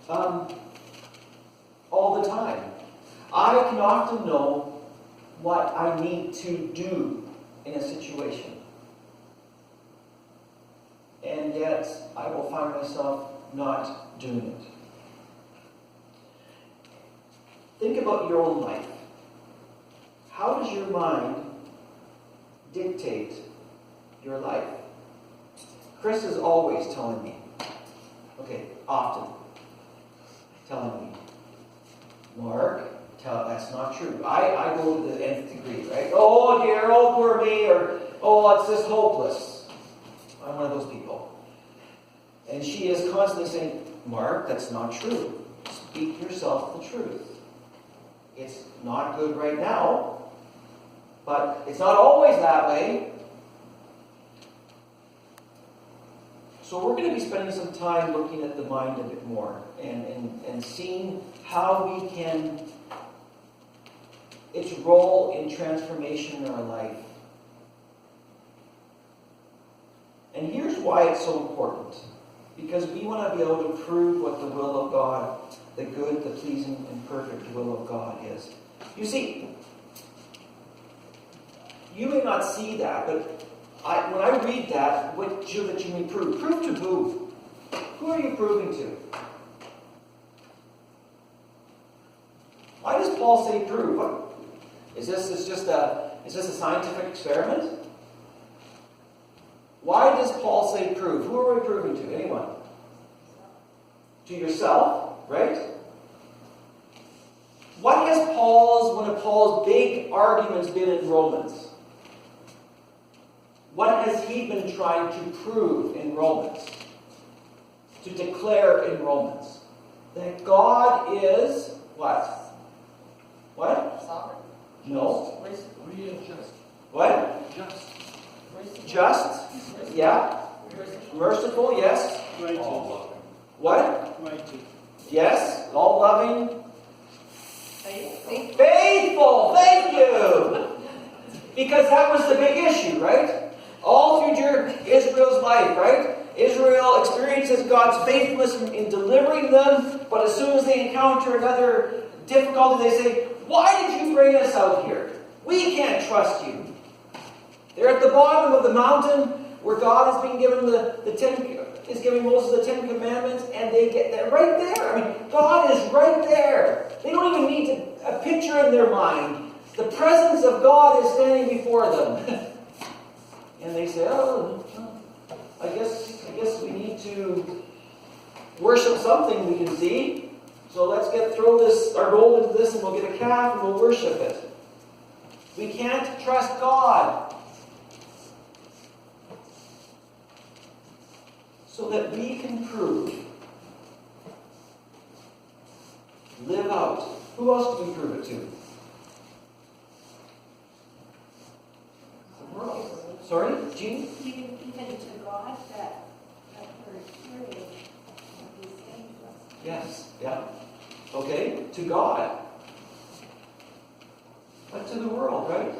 all the time. I can often know what I need to do in a situation. And yet, I will find myself not doing it. Think about your own life. How does your mind dictate your life? Chris is always telling me, often telling me, Mark, that's not true. I go to the nth degree, right? Oh dear, oh poor me, or oh, it's just hopeless. I'm one of those people. And she is constantly saying, Mark, that's not true. Speak yourself the truth. It's not good right now, but it's not always that way. So we're going to be spending some time looking at the mind a bit more and seeing how we can, its role in transformation in our life. And here's why it's so important. Because we want to be able to prove what the will of God, the good, the pleasing, and perfect will of God is. You see, you may not see that, but when I read that, what should that you may prove? Prove to who? Who are you proving to? Why does Paul say prove? What? Is this just a scientific experiment? Why does Paul say prove? Who are we proving to? Anyone? To yourself, right? What has one of Paul's big arguments been in Romans? What has he been trying to prove in Romans? To declare in Romans? That God is what? What? Sovereign. No. Just. What? Just. Just? Yeah. Merciful, yes. Righteous. What? Righteous. Yes. All loving. Faithful. Faithful. Thank you. Because that was the big issue, right? All through Israel's life, right? Israel experiences God's faithfulness in delivering them, but as soon as they encounter another difficulty, they say, "Why did you bring us out here? We can't trust you." They're at the bottom of the mountain where God is being given is giving Moses the 10 Commandments, and they get there right there. I mean, God is right there. They don't even need a picture in their mind. The presence of God is standing before them. And they say, "Oh, I guess we need to worship something we can see. So let's throw our gold into this, and we'll get a calf and we'll worship it." We can't trust God. So that we can prove, live out. Who else do we prove it to? The world. Sorry, Jean? Even to God, that we're hearing what He's saying to us. Yes, yeah. Okay, to God. But to the world, right?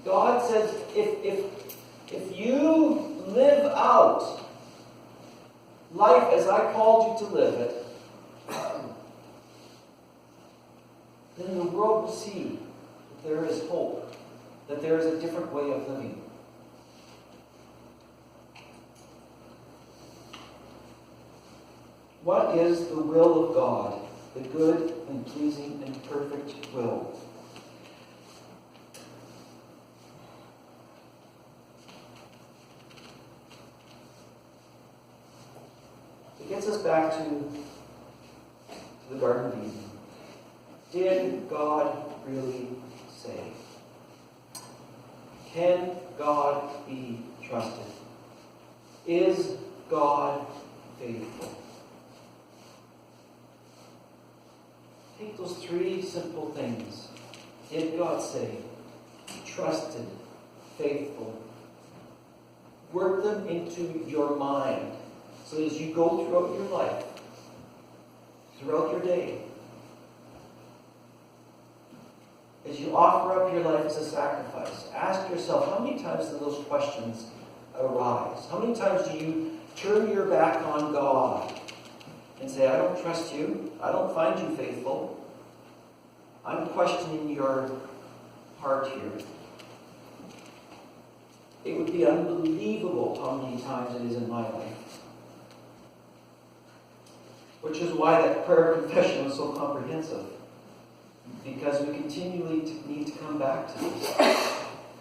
God says, if you live out life as I called you to live it, then the world will see that there is hope, that there is a different way of living. What is the will of God? The good and pleasing and perfect will. It gets us back to the Garden of Eden. Did God really say? Can God be trusted? Is God faithful? Take those three simple things. Did God say? Trusted, faithful. Work them into your mind. So as you go throughout your life, throughout your day, as you offer up your life as a sacrifice, ask yourself, how many times do those questions arise? How many times do you turn your back on God and say, say, I don't trust you. I don't find you faithful. I'm questioning your heart here. It would be unbelievable how many times it is in my life. Which is why that prayer confession was so comprehensive. Because we continually need to come back to this.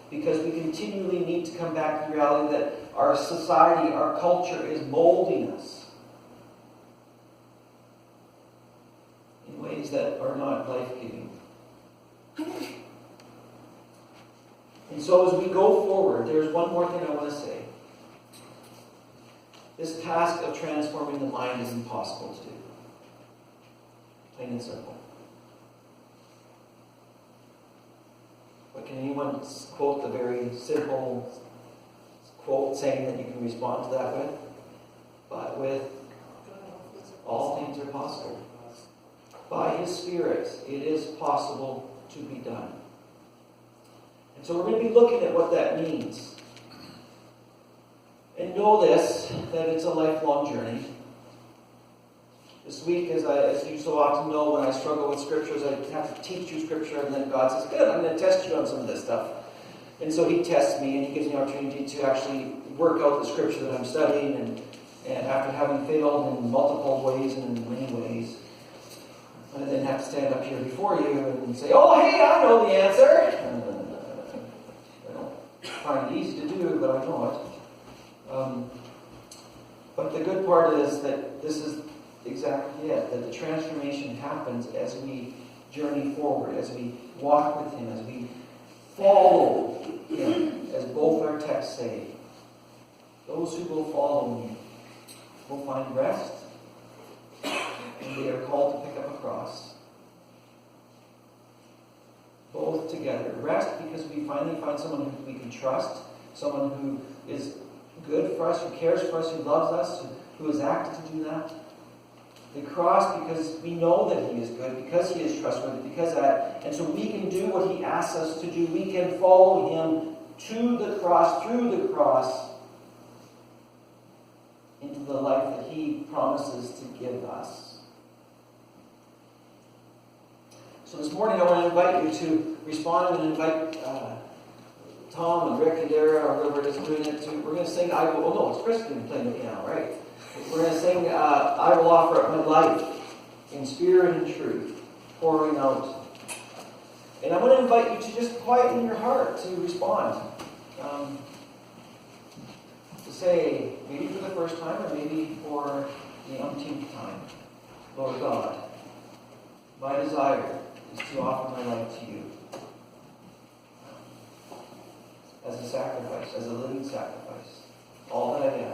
Because we continually need to come back to the reality that our society, our culture is molding us in ways that are not life-giving. And so as we go forward, there's one more thing I want to say. This task of transforming the mind is impossible to do. Plain and simple. But can anyone quote the very simple quote saying that you can respond to that with? But with all things are possible. By His Spirit, it is possible to be done. And so we're going to be looking at what that means. And know this, that it's a lifelong journey. This week, as you so often know, when I struggle with scriptures, I have to teach you scripture, and then God says, good, I'm going to test you on some of this stuff. And so He tests me, and He gives me an opportunity to actually work out the scripture that I'm studying, and after having failed in multiple ways and in many ways, I then have to stand up here before you and say, oh, hey, I know the answer. I don't find it easy to do, but I know it. But the good part is that this is exactly it, that the transformation happens as we journey forward, as we walk with Him, as we follow Him, as both our texts say. Those who will follow me will find rest, and they are called to pick up a cross. Both together. Rest because we finally find someone who we can trust, someone who is good for us, who cares for us, who loves us, who has acted to do that. The cross because we know that He is good, because He is trustworthy, because that, and so we can do what He asks us to do. We can follow Him to the cross, through the cross, into the life that He promises to give us. So this morning I want to invite you to respond and invite Tom and Rick and Dara, or whoever it is doing it, we're going to sing, it's Chris going to be playing the piano, right? We're going to sing, I will offer up my life in spirit and truth, pouring out. And I'm going to invite you to just quieten your heart to respond. To say, maybe for the first time, or maybe for the umpteenth time, Lord God, my desire is to offer my life to you. As a sacrifice, as a living sacrifice. All that I am.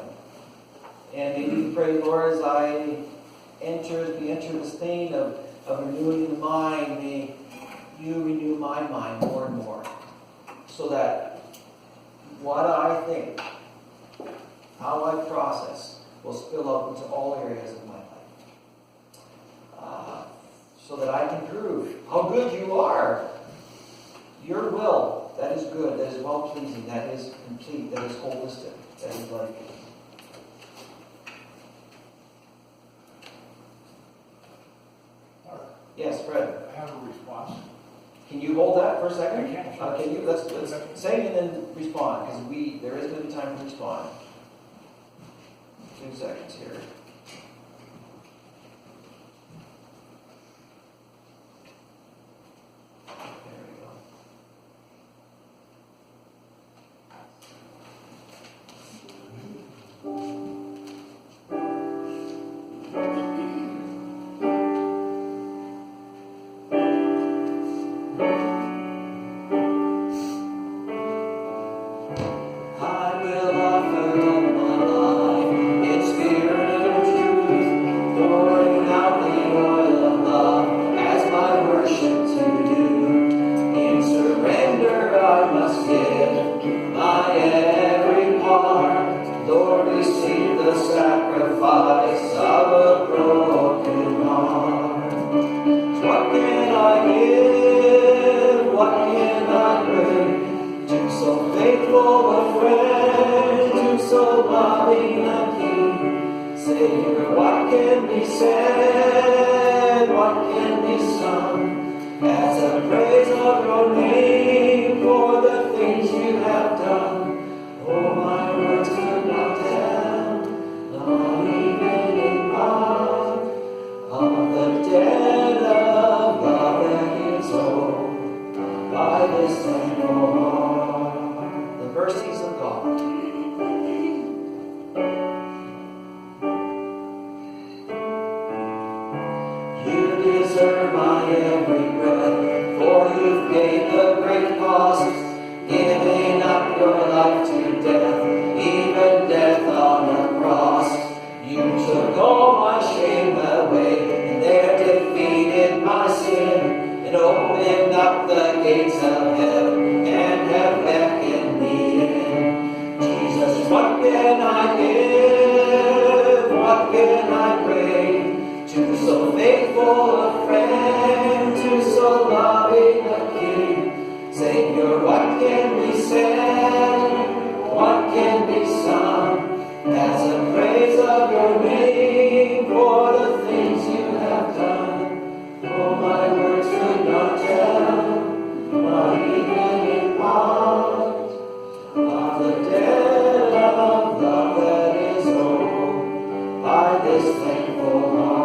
And maybe you pray, Lord, as we enter this thing of renewing the mind, may you renew my mind more and more. So that what I think, how I process, will spill out into all areas of my life. So that I can prove how good you are. Your will, that is good, that is well-pleasing, that is complete, that is holistic, that is life-giving. Yes, Fred. I have a response. Can you hold that for a second? I can, sure. Can you? Let's sing and then respond, because there is going to be time to respond. 2 seconds here. Savior, what can be said? What can be sung as a praise of your name for the things you have done? Oh, my words could not tell, not even in part, of the debt of love that is owed by this thankful heart. The mercies of God. You deserve my every breath, for you've paid the great cost, giving up your life to death, even death on the cross. You took all my shame away, and there defeated my sin, and opened up the gates of heaven, and have beckoned me in. Jesus, what can I give? What can I pray? To so faithful a friend, to so loving a King. Savior, what can be said? What can be sung as a praise of your name for the things you have done? Oh, my words could not tell, not even in part, of the debt of love that is owed by this thankful heart.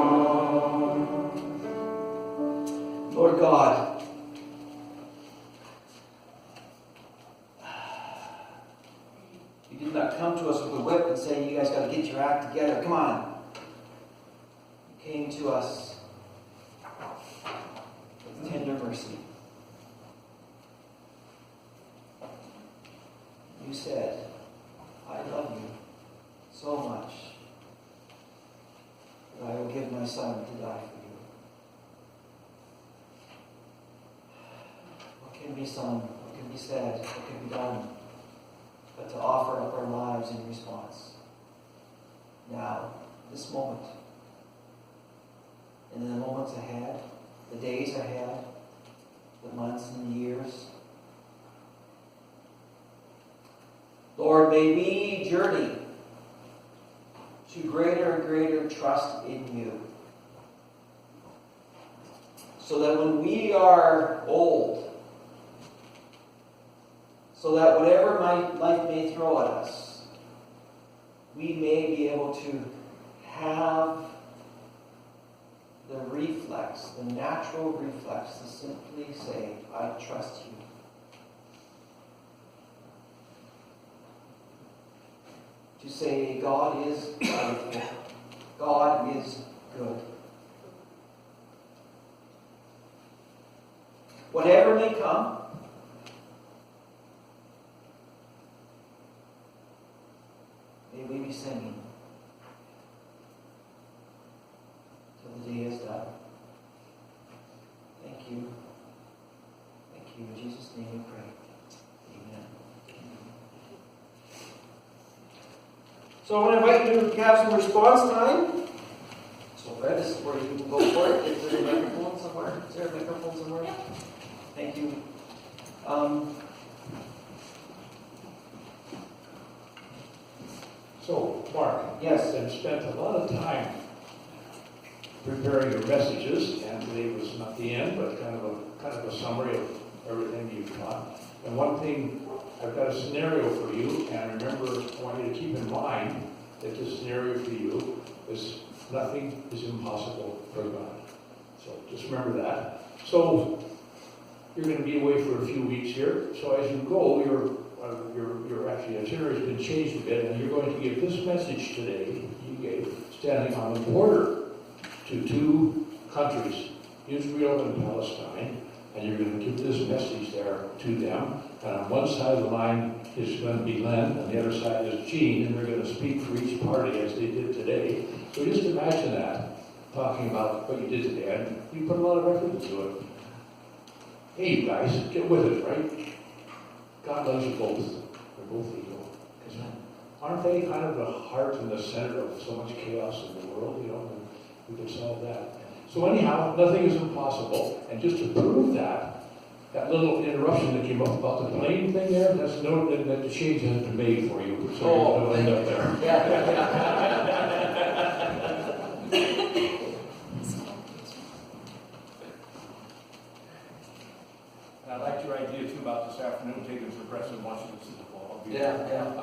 Lord God, you did not come to us with a whip and say, you guys got to get your act together. Come on. You came to us with tender mercy. You said, I love you so much that I will give my son to die for you. What can be sung? What can be said? What can be done? But to offer up our lives in response. Now, this moment, and in the moments ahead, the days ahead, the months and the years. Lord, may we journey to greater and greater trust in you. So that when we are old, so that whatever life may throw at us, we may be able to have the reflex, the natural reflex, to simply say, I trust you. To say, God is faithful. God is good. Whatever may come, may we be singing till the day is done. Thank you. Thank you. In Jesus' name we pray. Amen. So I want to invite you to have some response time. So Fred, this is where you can go for it. Is there a microphone somewhere? Is there a microphone somewhere? Yeah. Thank you. So, Mark, Yes. you've spent a lot of time preparing your messages, and today was not the end, but kind of a summary of everything you've taught. And one thing, I've got a scenario for you, and remember, I want you to keep in mind that this scenario for you is nothing is impossible for God. So just remember that. So you're going to be away for a few weeks here. So as you go, your actually itinerary has been changed a bit, and you're going to give this message today. You gave standing on the border to two countries, Israel and Palestine, and you're going to give this message there to them. And on one side of the line is going to be Len, and the other side is Jean, and they're going to speak for each party as they did today. So just imagine that, talking about what you did today, and you put a lot of effort into it. Hey, you guys, get with it, right? God loves you both. They're both equal. Aren't they kind of the heart and the center of so much chaos in the world, and we can solve that. So anyhow, nothing is impossible. And just to prove that little interruption that came up about the plane thing there, that's note that the change has been made for you. So you'll end up there. this afternoon taking some press and watching the Super Bowl. I'll be Yeah, there. yeah.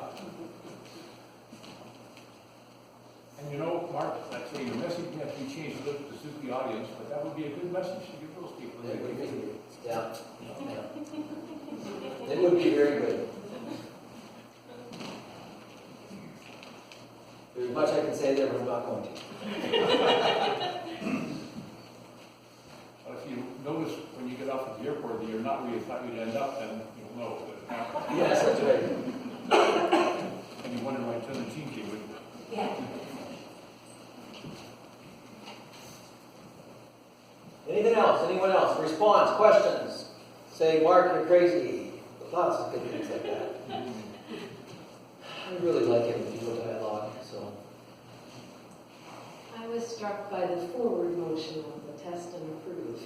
And you know, Mark, I'd say your message has to be changed a little to suit the audience, but that would be a good message to give those people. It would be. Yeah. Yeah. It would be very good. There's much I can say there, but I'm not going to. But if you notice when you get off at the airport that you're not where you thought you'd end up, then you'll know that it happened. Yes, that's right. And you wonder why Tony Team came with. Yeah. Anything else? Anyone else? Response? Questions? Say, Mark, you're crazy. Lots of good things like that. I really like it when people dialogue, so. I was struck by the forward motion of the test and approve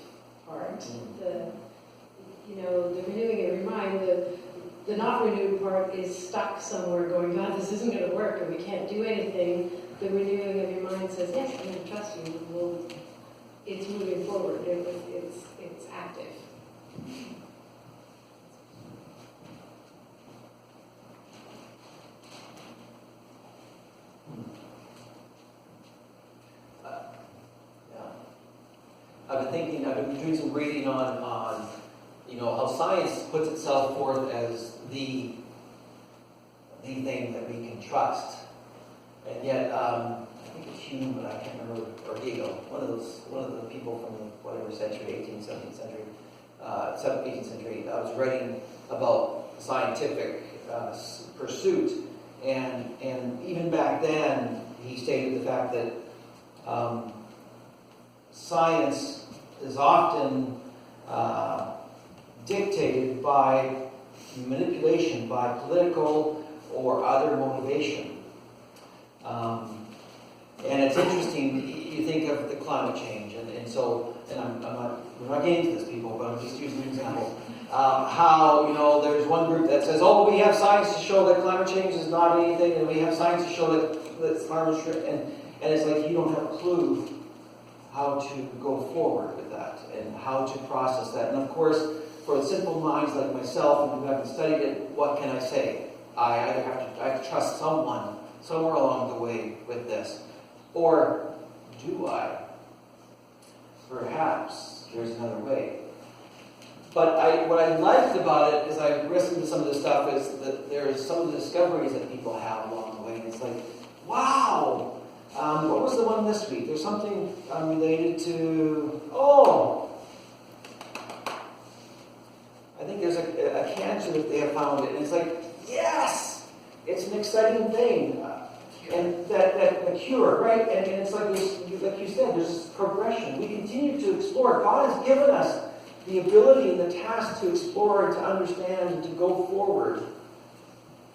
part. The renewing and remind, the not renewed part is stuck somewhere going, God, this isn't going to work and we can't do anything. The renewing of your mind says, yes, I'm going to trust you. It's moving forward. It's active. I've been doing some reading on how science puts itself forth as the thing that we can trust, and yet I think it's Hume, but I can't remember, or Hegel, one of the people from the whatever century, 18th, 17th century, 18th century, was writing about scientific pursuit, and even back then he stated the fact that science is often dictated by manipulation, by political or other motivation. And it's interesting, you think of the climate change, and we're not getting into this, people, but I'm just using an example. How, there's one group that says, oh, we have science to show that climate change is not anything, and we have science to show that climate change, and it's like you don't have a clue how to go forward with that and how to process that. And of course, for simple minds like myself who haven't studied it, what can I say? I either have to trust someone somewhere along the way with this, or do I? Perhaps there's another way. But what I liked about it, as I listened to some of the stuff, is that there's some of the discoveries that people have along the way, and it's like, wow. What was the one this week? There's something related to, I think there's a cancer that they have found, and it's like, yes, it's an exciting thing. And that the cure, right? And it's like like you said, there's progression. We continue to explore. God has given us the ability and the task to explore and to understand and to go forward.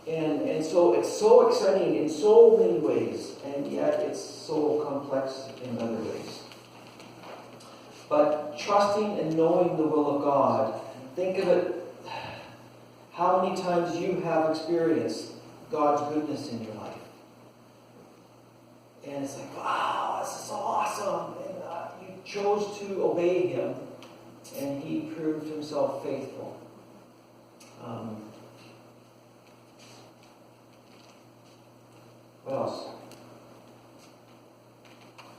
And so it's so exciting in so many ways, and yet it's so complex in other ways. But trusting and knowing the will of God, think of it, how many times you have experienced God's goodness in your life. And it's like, wow, this is so awesome. And you chose to obey Him, and He proved Himself faithful.